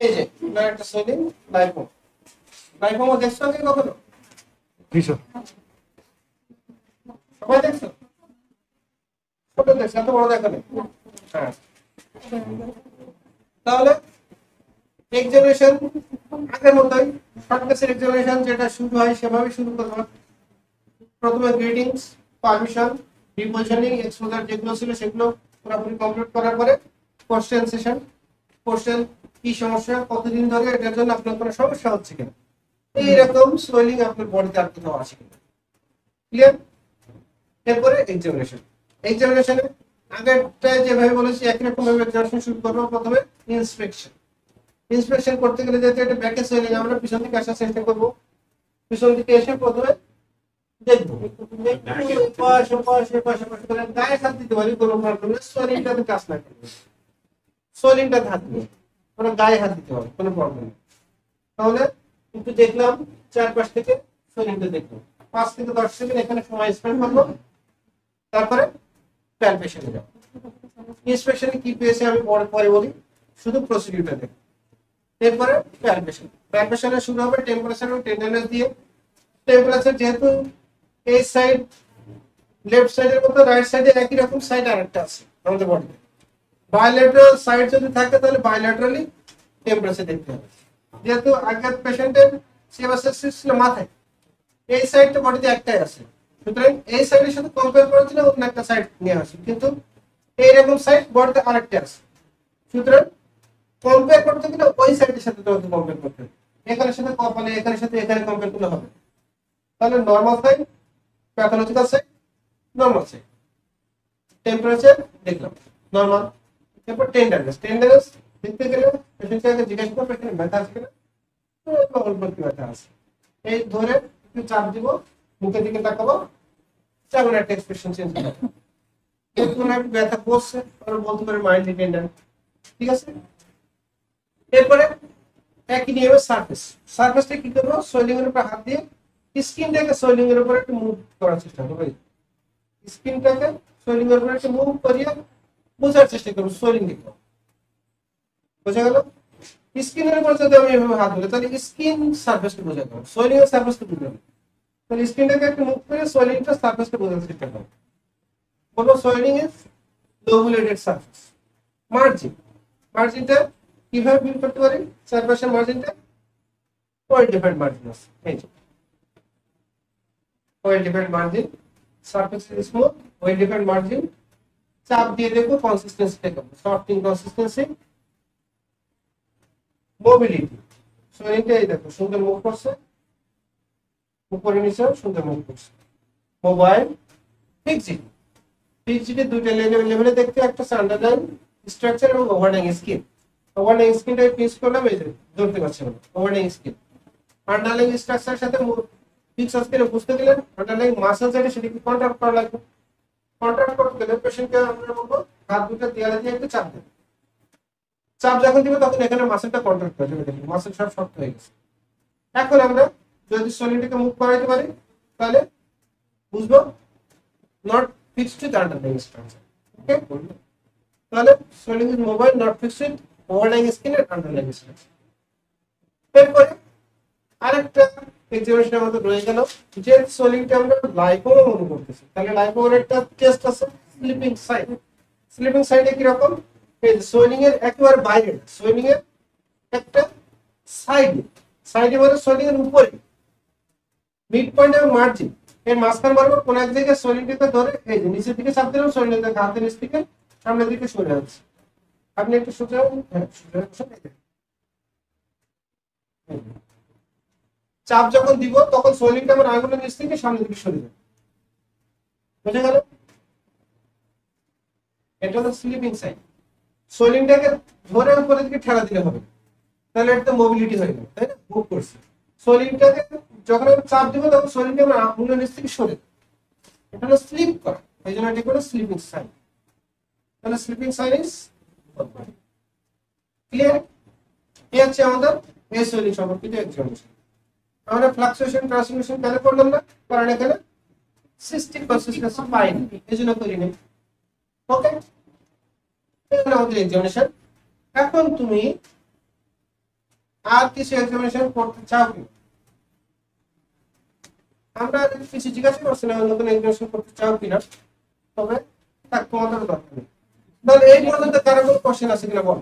এই যে না একটা সোয়েলিং লাইপোমা। লাইপোমা দেখছো কি কখনো? কিসব? সবাই দেখছো? ছোট দেখছো, এত বড় দেখো না। হ্যাঁ, তাহলে এক্সামিনেশন আগের মতোই শর্টকাটের এক্সামিনেশন যেটা শুরু হয় সেভাবে শুরু করবো। প্রথমে গ্রিটিংস, পারমিশন, রিপোজিশনিং, এক্সপোজার যেগুলো ছিল সেগুলো পুরোপুরি কমপ্লিট করার পরে কোশ্চেন সেশন। কোশ্চেন কি সমস্যা, কতদিন ধরে, এটার জন্য আপনার কোনো সমস্যা হচ্ছে কিনা, এইরকম সোয়েলিং আপনার বডিতে আর কোথাও আছে কিনা, ক্লিয়ার। এরপরে এক্সামিনেশন। এক্সামিনেশনে আগেরটা যেভাবে বলেছি একই রকম ভাবে এক্সামিনেশন শুরু করবো। প্রথমে ইন্সপেকশন। ইন্সপেকশন করতে গেলে যেহেতু এটা ব্যাকে সোয়েলিং, আমরা পিছন থেকে আসার চেষ্টা করবো। পিছন দিকে এসে প্রথমে দেখবো, পাশে পাশে পাশে পাশে করে গায়ে হাত দিতে পারি, কোনো প্রবলেম নেই। সোয়েলিংটাতে কাজ না করবে, সোয়েলিংটাতে হাত দিবে, কোনো গায়ে হাত দিতে হবে, কোনো প্রবলেম নেই। তাহলে একটু দেখলাম চারপাশ থেকে, সোয়েলিংটা দেখলাম 5 থেকে 10 সেকেন্ড এখানে সময় স্পেন্ড করলাম। তারপরে প্যালপেশনে যাব। ইন্সপেকশনে কি পেয়েছে আমি পরে বলি, শুধু প্রসিডিউরটা দেখো। এরপরে প্যালপেশন। প্যালপেশনে শুরু হবে টেম্পারেচার এবং টেন্ডারনেস দিয়ে। টেম্পারেচার যেহেতু এই সাইড লেফট সাইডের মতো রাইট সাইডে একই রকম সাইড আরেকটা আছে আমাদের বডিতে। বায়োল্যাটারাল সাইড যদি থাকে তাহলে বায়োল্যাটারালি টেম্পারেচার দেখতে হবে। যেহেতু আগের পেশেন্টের সিএফএসএস ছিল মাথায়, এই সাইডটা বডিতে একটাই আছে, সুতরাং এই সাইডের সাথে কম্পেয়ার করার জন্য অন্য একটা সাইড নিয়ে আসে, কিন্তু এইরকম সাইড বডিতে আরেকটা আছে, সুতরাং কম্পেয়ার করতে গেলে ওই সাইডের সাথে তোমাকে কম্পেয়ার করতে হবে। এখানের সাথে কপালে, এখানের সাথে এখানে কম্পেয়ার করলে হবে। তাহলে normal side, pathological side, normal side. Temperature দেখলাম নর্মাল। এরপর টেন্ডারনেস। টেন্ডারনেস দেখতে গেলে পেশেন্টকে জিজ্ঞাসা করবে এখানে ব্যথা আছে কিনা, অল্প একটু ব্যথা আছে, এই ধরে একটু চাপ দিব, মুখের দিকে তাকাবো, তেমন একটা এক্সপ্রেশন চেঞ্জ হবে। এরকম একটু ব্যথা করছে, আমরা বলতে পারি মাইল্ডলি টেন্ডার, ঠিক আছে। এরপরে একই নিয়মে সারফেস। সারফেসটা কি করবো, সোয়েলিং এর উপর হাত দিয়ে স্কিনটাকে সোয়েলিং এর উপর একটু মুভ করার চেষ্টা করবো। স্কিনটাকে সোয়েলিং এর উপর একটু মুভ করিয়ে বোঝার চেষ্টা করবো সোয়েলিং দেখবো, বোঝা গেল। স্কিনের উপর যদি আমি এভাবে হাত ধরি তাহলে স্কিন সারফেসটা বোঝা গেল, সোয়েলিং এর সারফেসটা বুঝতে হবে। তাহলে স্কিনটাকে একটু মুভ করে সোয়েলিংটা সারফেসটা বোঝার চেষ্টা করবো। বলবো সোয়েলিং ইজ লোবুলেটেড সারফেস। মার্জিন। মার্জিনটা কিভাবে ফিল করতে পারি, সারফেসের মার্জিনটা ওয়েল ডিফাইন্ড মার্জিন আছে, এই যে well defined margin, surface is smooth, well defined margin. চাপ দিয়ে দেখবো কনসিস্টেন্সি দেখবো, সফটিং কনসিস্টেন্সি, মোবিলিটি। সোয়েলিংটা এই দেখো সুন্দর মুভ করছে, উপরে নিচে সুন্দর মুভ করছে। মোবাইল, ফিক্সিটি। ফিক্সিটি দুইটা লেভেলে দেখতে, একটা আন্ডারলাইন স্ট্রাকচার এবং ওভারলাইং স্কিন। ওভারলাইং স্কিনটা ফিক্স করলাম, এই যে ধরতে পারছি না, ওভারলাইং স্কিন। আন্ডারলাইং স্ট্রাকচারের সাথে ফিক্স স্কিনে বুঝতে গেলে আন্ডারলাইং মাসল যেটা সেটাকে কন্ট্রাক্ট করা লাগবে। কন্ট্রাক্ট করতে গেলে পেশেন্টকে আমরা বলবো হাত দুটো দেয়ালে দিয়ে একটু চাপ দেবে। চাপ যখন দিবে তখন এখানে মাসলটা কন্ট্রাক্ট করে যাবে, দেখুন মাসল সব শক্ত হয়ে গেছে। এখন আমরা যদি সোয়েলিংটাকে মুভ করাইতে পারি তাহলে বুঝবো not fixed with underlying structure. Okay, তাহলে swelling is mobile, not fixed with overlying skin and underlying structure. এরপরে আরেকটা এক্সামিনেশন আমাদের রয়ে গেল যে সোয়েলিংটা আমরা লাইপোমা মনে করতেছি। তাহলে লাইপোমার একটা টেস্ট আছে, স্লিপিং সাইড। স্লিপিং সাইডে কি রকম, এই সোয়েলিং এর একেবারে বাইরে, সোয়েলিং এর একটা সাইডে, সাইডে মানে সোয়েলিং এর উপরে, মিড পয়েন্ট এবং মার্জিন এর মাঝখান বরাবর কোন এক জায়গায় সোয়েলিংটাকে ধরে এই যে নিচের দিকে চাপ দিলাম, সোয়েলিংটাকে হাতের নিচ থেকে সামনের দিকে সরে যাচ্ছে। আপনি একটু সোজা, হ্যাঁ সোজা। চাপ যখন দিব তখন সোয়েলিংটা আমার আঙুলের নিচ থেকে সামনের দিকে সরে যাবে, বুঝে গেল। এটা হলো স্লিপিং সাইড। সোয়েলিংটাকে ধরে উপরের দিকে ঠেলা দিলে হবে, তাহলে এটা মোবিলিটি হয়ে গেল, তাই না, মুভ করছে। সোয়েলিংটাকে যখন আমি চাপ দিব তখন সোয়েলিংটা আমার আঙুলের নিচ থেকে সরে যাবে, এটা হলো স্লিপ করা, এই জন্য এটা হলো স্লিপিং সাইড। তাহলে স্লিপিং সাইড ইজ ক্লিয়ার। এই হচ্ছে আমাদের এই সোয়েলিং সম্পর্কিত এক্সামিনেশন। আমরা ফ্লাকচুয়েশন ট্রান্সমিশন কেন করলাম না, কারণ এখানে সিস্টিক কনসিস্টেন্সি পাইনি, এই জন্য করিনি। ওকে, এটা আমাদের এক্সামিনেশন। এখন তুমি আর কিছু এক্সামিনেশন করতে চাও কি? আমরা কিছু জিজ্ঞাসা করছিলাম নতুন এক্সামিনেশন করতে চাও কিনা, তবে তার তোমাদের দরকার নেই। তাহলে এই পর্যন্ত কারো কোনো কোশ্চেন আছে কিনা বল।